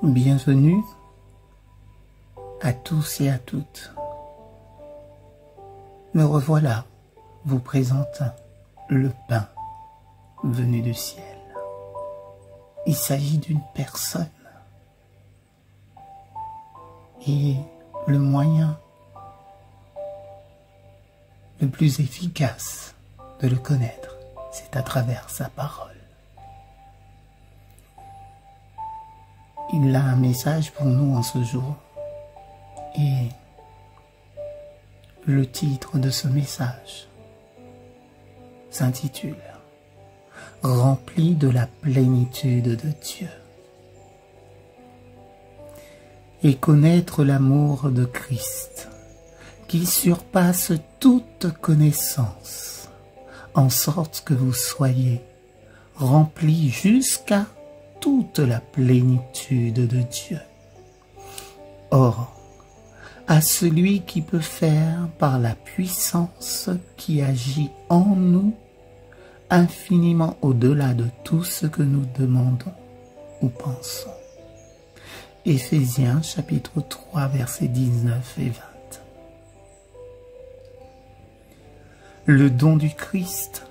Bienvenue à tous et à toutes. Me revoilà vous présentant le pain venu du ciel. Il s'agit d'une personne et le moyen le plus efficace de le connaître, c'est à travers sa parole. Il a un message pour nous en ce jour et le titre de ce message s'intitule « Rempli de la plénitude de Dieu » et connaître l'amour de Christ qui surpasse toute connaissance, en sorte que vous soyez remplis jusqu'à toute la plénitude de Dieu. Or, à celui qui peut faire par la puissance qui agit en nous infiniment au-delà de tout ce que nous demandons ou pensons. Éphésiens chapitre 3 versets 19 et 20. Le don du Christ,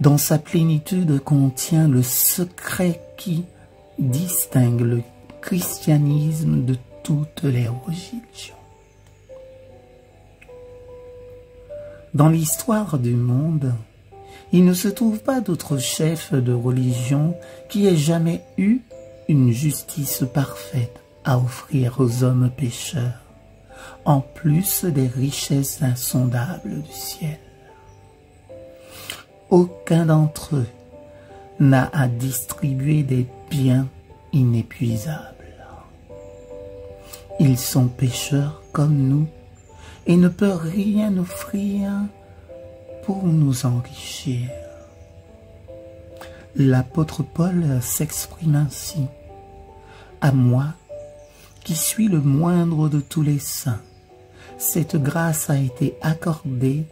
dans sa plénitude, contient le secret qui distingue le christianisme de toutes les religions. Dans l'histoire du monde, il ne se trouve pas d'autre chef de religion qui ait jamais eu une justice parfaite à offrir aux hommes pécheurs, en plus des richesses insondables du ciel. Aucun d'entre eux n'a à distribuer des biens inépuisables. Ils sont pécheurs comme nous et ne peuvent rien offrir pour nous enrichir. L'apôtre Paul s'exprime ainsi: « À moi, qui suis le moindre de tous les saints, cette grâce a été accordée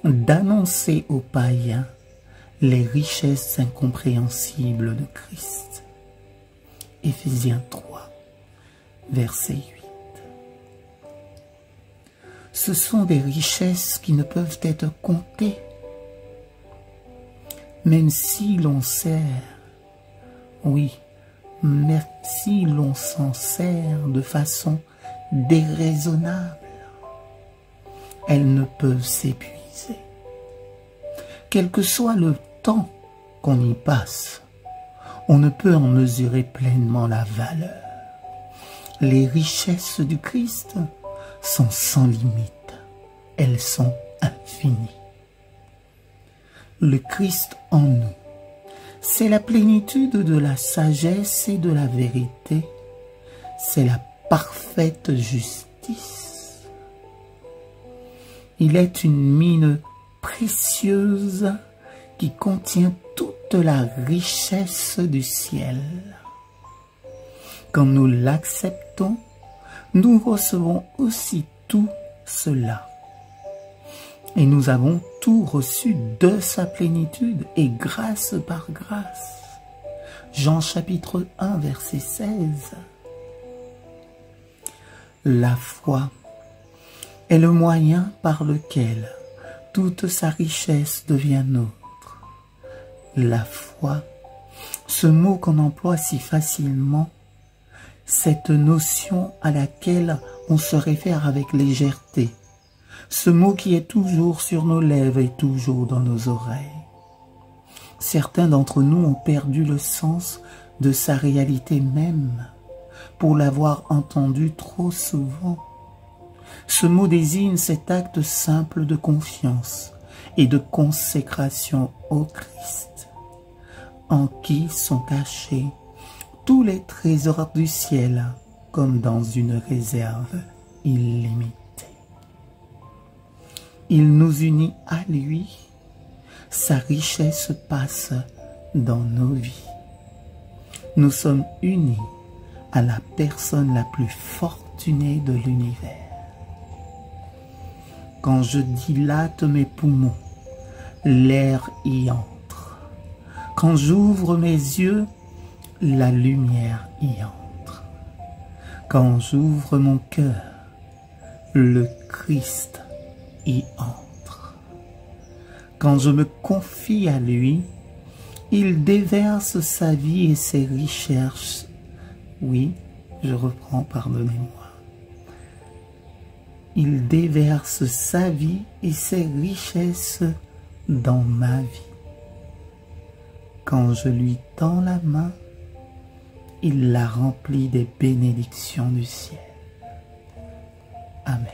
d'annoncer aux païens les richesses incompréhensibles de Christ. » Éphésiens 3, verset 8. Ce sont des richesses qui ne peuvent être comptées, même si l'on sert, oui, même si l'on s'en sert de façon déraisonnable, elles ne peuvent s'épuiser. Quel que soit le temps qu'on y passe, on ne peut en mesurer pleinement la valeur. Les richesses du Christ sont sans limite, elles sont infinies. Le Christ en nous, c'est la plénitude de la sagesse et de la vérité, c'est la parfaite justice. Il est une mine précieuse qui contient toute la richesse du ciel. Quand nous l'acceptons, nous recevons aussi tout cela. Et nous avons tout reçu de sa plénitude et grâce par grâce. Jean chapitre 1 verset 16. La foi est le moyen par lequel toute sa richesse devient nôtre. La foi, ce mot qu'on emploie si facilement, cette notion à laquelle on se réfère avec légèreté, ce mot qui est toujours sur nos lèvres et toujours dans nos oreilles. Certains d'entre nous ont perdu le sens de sa réalité même pour l'avoir entendu trop souvent. Ce mot désigne cet acte simple de confiance et de consécration au Christ, en qui sont cachés tous les trésors du ciel comme dans une réserve illimitée. Il nous unit à lui, sa richesse passe dans nos vies. Nous sommes unis à la personne la plus fortunée de l'univers. Quand je dilate mes poumons, l'air y entre. Quand j'ouvre mes yeux, la lumière y entre. Quand j'ouvre mon cœur, le Christ y entre. Quand je me confie à lui, il déverse sa vie et ses richesses. Oui, je reprends, pardonnez-moi. Il déverse sa vie et ses richesses dans ma vie. Quand je lui tends la main, il la remplit des bénédictions du ciel. Amen.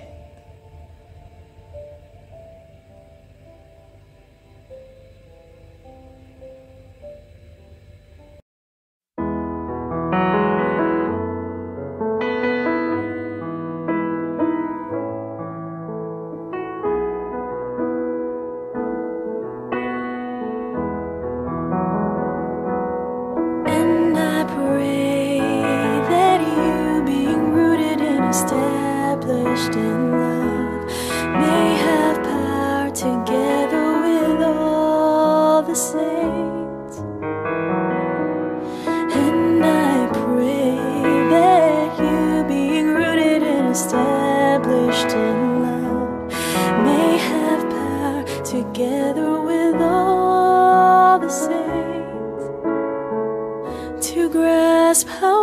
Established in love, may have power together with all the saints. And I pray that you, being rooted and established in love, may have power together with all the saints to grasp how